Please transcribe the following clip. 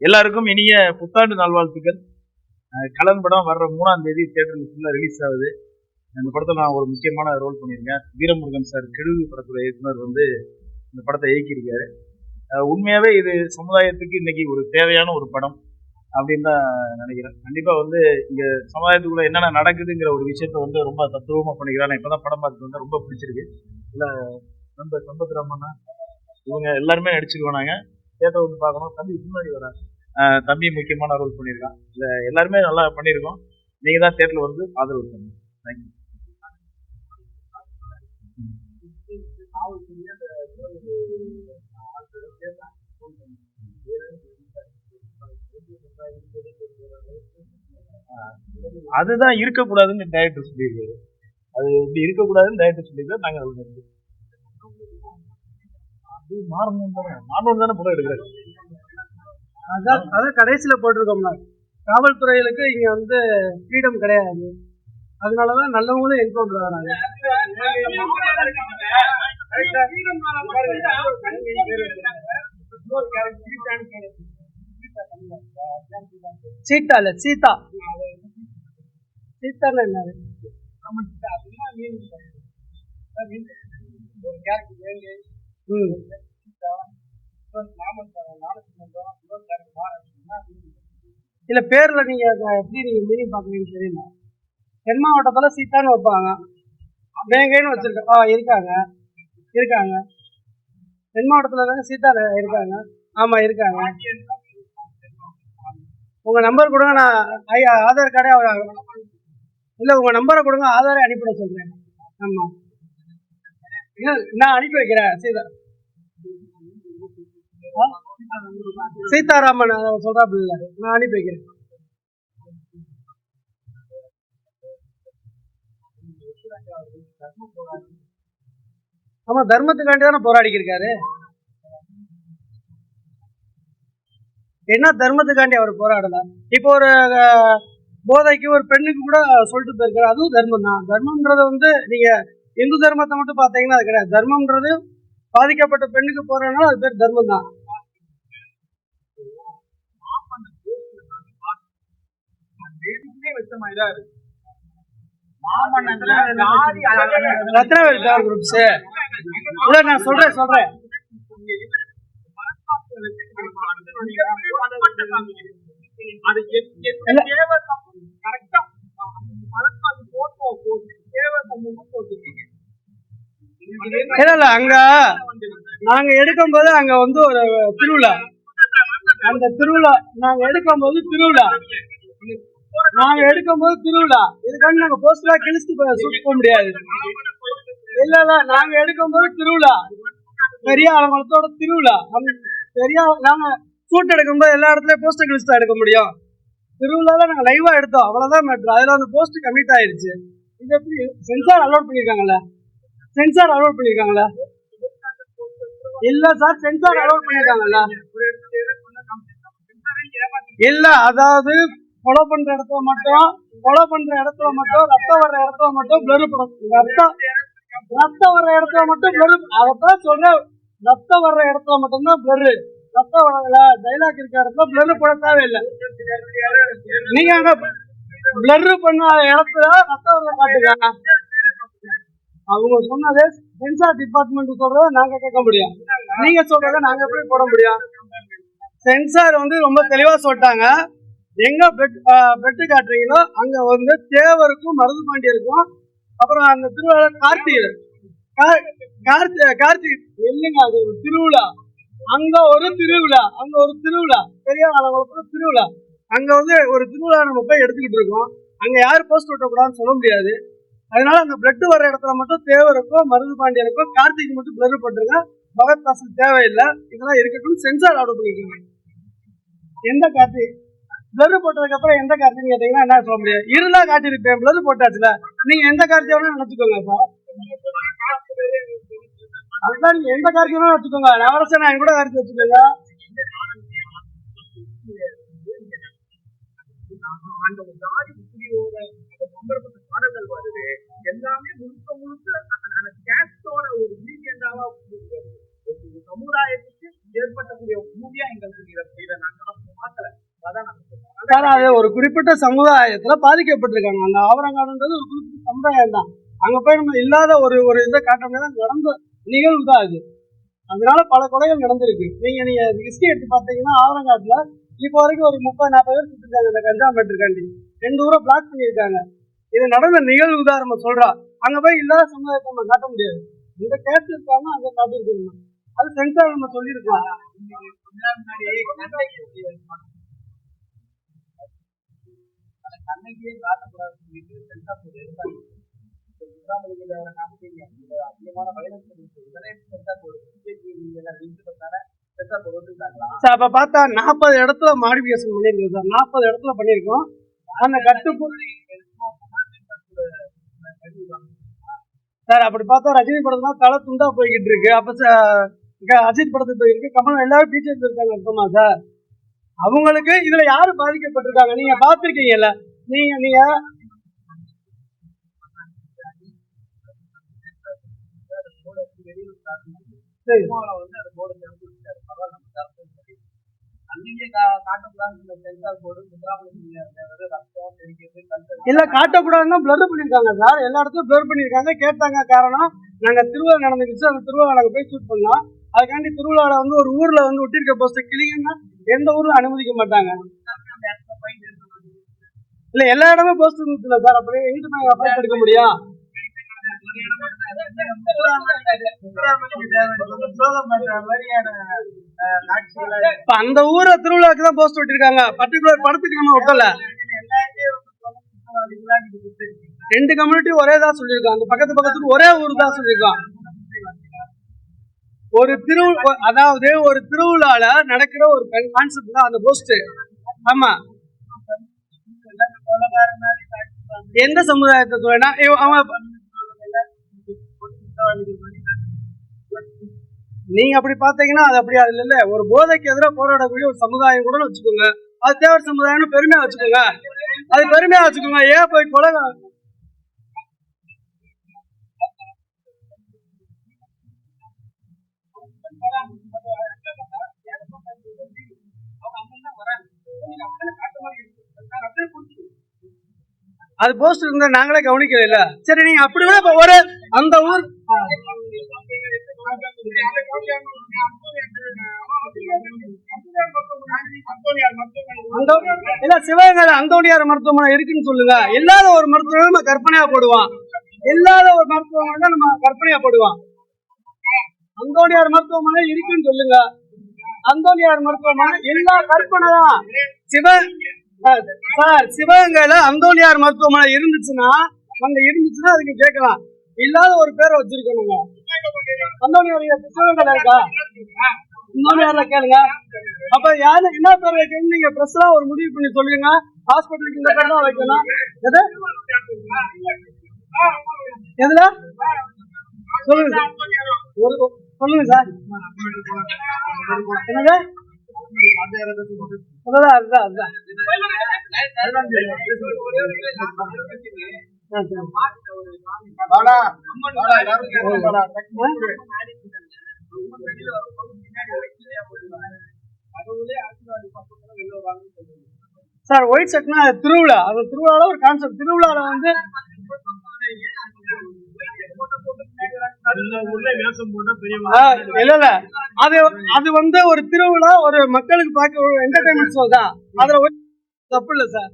எல்லாருக்கும் இனிய புத்தாண்டு நல்வாழ்த்துக்கள். கலன் படம் வர்ற 3ஆம் தேதி தியேட்டர்ல ஃபுல்லா ரிலீஸ் ஆகுது. இந்த படத்துல நான் ஒரு முக்கியமான ரோல் பண்ணியிருக்கேன். வீரமுருகன் சார் கெழுகு படத்துல இயக்குனர் இந்த படத்தை இயக்கியிருக்காரு. உண்மையாவே இது சமுதாயத்துக்கு இன்னைக்கு ஒரு தேவையான ஒரு படம் அப்படின்னு தான் நினைக்கிறேன். கண்டிப்பா இங்க சமுதாயத்துக்குள்ள என்னென்ன நடக்குதுங்கிற ஒரு விஷயத்த ரொம்ப தத்துவமா பண்ணிக்கிறான். இப்பதான் படம் பார்த்துட்டு ரொம்ப பிடிச்சிருக்கு. இல்ல நம்ம சம்பத் ராமண்ணா இவங்க எல்லாருமே நடிச்சிருக்கோம். தியேட்டர் பார்க்கணும். தம்பி முன்னாடி வர தம்பி முக்கியமான ரோல் பண்ணியிருக்கான். இல்ல எல்லாருமே நல்லா பண்ணியிருக்கோம். நீங்க தான் தியேட்டர்ல ஆதரவு பண்ணுங்க. தேங்க்யூ. அதுதான் இருக்கக்கூடாதுன்னு டைரக்டர் சொல்லியிருக்காரு. அது இப்படி இருக்கக்கூடாதுன்னு டைரக்டர் சொல்லியிருக்காரு. நாங்க மாறணும் தானே படம் எடுக்கிறாரு. அதான் கடைசியில போட்டிருக்கோம்னா காவல்துறைகளுக்கு இங்க ஃப்ரீடம் கிடையாது. அதனாலதான் நல்லவங்களும் என்கவுண்டர் ஆகிறாங்க. சீட்டா இல்ல சீதா சீத்தால என்ன இல்ல பேர்ல நீங்க எப்படி நீங்க மீனிங் பாக்குறீங்கன்னு தெரியல. தென் மாவட்டத்துல சீத்தான்னு வைப்பாங்க, வேங்கைன்னு வச்சிருக்க இருக்காங்க. தென் மாவட்டத்துல சீத்தா இருக்காங்க. ஆமா இருக்காங்க. உங்க நம்பர் கொடுங்க, நான் ஆதார் கார்டே இல்ல உங்க நம்பரை கொடுங்க, ஆதாரே அனுப்பிட சொல்றேன். ஆமா நான் அனுப்பி வைக்கிறேன். சீதாராமன் சொல்றாப்புல நான் அனுப்பி வைக்கிறேன். ஆமா தர்மத்துக்காண்டி தானே போராடிக்கு இருக்காரு. என்ன தர்மத்துக்காண்டி அவர் போராடல. இப்போ ஒரு போதைக்கு ஒரு பெண்ணுக்கு கூட சொல்லிட்டு போயிருக்காரு, அதுவும் தர்மம் தான். தர்மம்ன்றது நீங்க இந்து தர்மத்தை மட்டும் பாத்தீங்கன்னா அது கிடையாது. தர்மம்ன்றது பாதிக்கப்பட்ட பெண்ணுக்கு போறதுனால அது பேர் தர்மம் தான். ரத்னவேல் குரூப்ஸ் நான் சொல்றேன் இல்ல அங்க நாங்க எடுக்கும்போது அங்க ஒரு திருவிழா. அந்த திருவிழா நாங்க எடுக்கும்போது இதுக்காண்டி நாங்க போஸ்டரா கிழிச்சு சூட் போக முடியாது. இல்ல நாங்க எடுக்கும்போது திருவிழா, பெரிய ஆலங்குளத்தோட திருவிழா. நாங்க ஷூட் எடுக்கும்போது எல்லா இடத்துலயும் போஸ்டர் கிழிச்சு தான் எடுக்க முடியும். திருவிழால நாங்க லைவா எடுத்தோம், அவ்வளவுதான் மேட்ரு. அதுல அந்த போஸ்ட் கமிட் ஆயிருச்சு. இது எப்படி சென்சார் அலோட் பண்ணிருக்காங்கல்ல? இல்ல சார், சென்சார் அலோட் பண்ணிருக்காங்கல்ல? இல்ல அதாவது கொலை பண்ற இடத்துல மட்டும் ரத்தம் வர்ற இடத்துல மட்டும் பிளர் ரத்தம் வர்ற இடத்துல மட்டும் பிளர். அதத்தான் சொல்றேன், ரத்தம் வர்ற இடத்துல மட்டும்தான் பிளர். ரத்தம் வர டைலாக் இருக்க இடத்துல பிளர் போட தேவையில்லை. நீங்க அங்க பிளர் பண்ண இடத்துல ரத்தம் வர காட்டுங்க. அவங்க சொன்னது சென்சார் டிபார்ட்மெண்ட் சொல்றத நாங்க கேட்க முடியும், நீங்க சொல்றத நாங்க எப்படி போட முடியும்? சென்சார் ரொம்ப தெளிவா சொல்லிட்டாங்க. எங்க பெட்டு காட்டுறீங்களோ அங்க தேவருக்கும் மருது பாண்டியருக்கும், அப்புறம் அந்த திருவிழா கார்த்திகை இல்லைங்க, அது ஒரு திருவிழா. அங்க ஒரு திருவிழா பெரிய திருவிழா. அங்க ஒரு திருவிழா நம்ம போய் எடுத்துக்கிட்டு இருக்கோம். அங்க யாரு போஸ்ட் ஓட்டக்கூடாதுன்னு சொல்ல முடியாது. அதனால அந்த பிளட் வர்ற இடத்துல மட்டும் தேவருக்கும் மருது பாண்டியருக்கும் கார்த்திகை மட்டும் பிளர் போட்டுருங்க. பகத் பாசல் தேவையில்லை. இதெல்லாம் இருக்கட்டும். சென்சார் ஆர்டர் பண்ணிக்கோங்க. எந்த கார்த்திகை பிளர் போட்டதுக்கு அப்புறம் எந்த கார்த்திகை கேட்டீங்கன்னா என்ன சொல்ல முடியாது. இருந்தா காட்டிருப்பேன், பிளர் போட்டாச்சுல. நீங்க எந்த கார்த்திகை நினைச்சுக்கோங்க சார். அதுதான் நீங்க எந்த கார்த்திகை வச்சுக்கோங்க. நவரசன் கூட கார்த்தி வச்சுக்கோங்க. பாடல்கள் வருது எல்லாமே முழுக்க ஒரு சமுதாயத்துக்கு ஏற்பட்டக்கூடிய மூவியா எங்களுக்கு இதை நாங்க சார் அது ஒரு குறிப்பிட்ட சமுதாயத்துல பாதிக்கப்பட்டிருக்காங்க. அந்த ஆவரங்காடுன்றது ஒரு குறிப்பிட்ட சமுதாயம் தான். அங்க போய் நம்ம இல்லாத ஒரு இதை காட்ட முடியாது. நடந்த நிகழ்வு தான் அது. அதனால பல கொலைகள் நடந்திருக்கு. நீங்க ஹிஸ்டரி எடுத்து பார்த்தீங்கன்னா ஆவரங்காட்டுல இப்போ வரைக்கும் ஒரு 30-40 பேர் சுட்டுருக்காங்க. இந்த கஞ்சா மேட்டருக்காண்டி 2 ஊரை பிளாக் பண்ணியிருக்காங்க. இது நடந்த நிகழ்வு தான் நம்ம சொல்றோம். அங்க போய் இல்லாத சமுதாயத்தை நம்ம காட்ட முடியாது. இந்த கேஸ் இருக்காங்க அங்க காட்டிருக்கணும். அது சென்சார் நம்ம சொல்லியிருக்கோம். அப்ப பார்த்தா 40 இடத்துல மாடிஃபிகேஷன் பண்ணிருக்கோம் சார். 40 இடத்துல பண்ணிருக்கோம். அந்த கட்டுப்பாடு சார் அப்படி பார்த்தா ரஜினி படத்துல தலை துண்டா போய்கிட்டு இருக்கு. அப்ப அஜித் படத்துக்கு போயிருக்கு. கமல் எல்லாரும் டீச்சர்ஸ் இருக்காங்க அர்த்தமா சார்? அவங்களுக்கு இதுல யாரு பாதிக்கப்பட்டிருக்காங்க நீங்க பாத்திருக்கீங்கல்ல. நீங்க இல்ல காட்டக்கூடாதுன்னா பிளர் பண்ணிருக்காங்க சார். எல்லா இடத்துலயும் பிளர் பண்ணிருக்காங்க. கேட்டாங்க காரணம் நாங்க திருவிழா நடந்துச்சு. அந்த திருவிழா நாங்க போய் ஷூட் பண்ணோம். அதுக்காண்டி திருவிழால வந்து ஒரு ஊர்ல வந்து ஒட்டிருக்க போஸ்ட் கிளிங்கன்னா எந்த ஊரும் அனுமதிக்க மாட்டாங்க. இல்ல எல்லா இடமே போஸ்ட் இருந்துச்சுல சார். அப்படியே எங்கிட்ட நாங்க அப்ளை எடுக்க முடியும்? அந்த ஊரை திருவிழாக்கு தான் போஸ்ட் ஒட்டிருக்காங்க. பர்டிகுலர் படத்துக்கு நம்ம ஒட்டல. 2 கம்யூனிட்டி ஒரே தான் சொல்லியிருக்கோம். அந்த பக்கத்துக்கு ஒரே ஊர் தான் சொல்லியிருக்கோம். அதாவது ஒரு திருவிழால நடக்கிற ஒரு கான்செப்ட் தான் அந்த போஸ்ட். ஆமா எந்த சமுதாயத்தை சொல்றேன்னா நீங்க அப்படி பாத்தீங்கன்னா அது அப்படியா இல்ல. ஒரு போதைக்கு எதிராக போராடக்கூடிய ஒரு சமுதாயம் கூட வச்சுக்கோங்க. அது தேவர் சமுதாயம்னு பெருமையா வச்சுக்கோங்க. அது பெருமையா வச்சுக்கோங்க. ஏன் போய் கொலை அது போஸ்ட் இருந்தா நாங்களே கவனிக்கல இல்ல. சரி நீங்க அப்படின்னா ஒரு அந்த ஊர் இல்ல சிவகங்கை அந்தோணியார் மருத்துவமனை இருக்குன்னு சொல்லுங்க. இல்லாத ஒரு மருத்துவமனை நம்ம கற்பனையா போடுவான். இல்லாத ஒரு மருத்துவமனை நம்ம கற்பனையா போடுவான். அந்தோணியார் மருத்துவமனை இருக்குன்னு சொல்லுங்க. அந்தோணியார் மருத்துவமனை எல்லா கற்பனை தான். சார் சிவகங்கையில அந்தோணியார் மருத்துவமனை இருந்துச்சுன்னா அதுக்கு கேட்கலாம். இல்லாத ஒரு பேரை வச்சிருக்கணுங்க. அந்தோணியார் சிவகங்கையில இருக்கா? அந்தோணியார்ல கேளுங்க. அப்ப யாரு என்ன பேர் வைக்கணும் நீங்க பிரஸ்லா ஒரு முடிவு பண்ணி சொல்லுங்க. ஹாஸ்பிட்டலுக்கு இந்த பேர் தான் வைக்கணும். எதுல சொல்லுங்க சொல்லுங்க சார். என்னது அதுதான் சார். ஒயிட் ஷர்ட்னா திருவிழா. அது திருவிழால ஒரு கான்செப்ட். திருவிழால வந்து இல்ல அது வந்து ஒரு திருவிழா, ஒரு மக்களுக்கு பார்க்க என்டர்டைன்மெண்ட் ஷோ தான். அதுல தப்பு இல்ல சார்.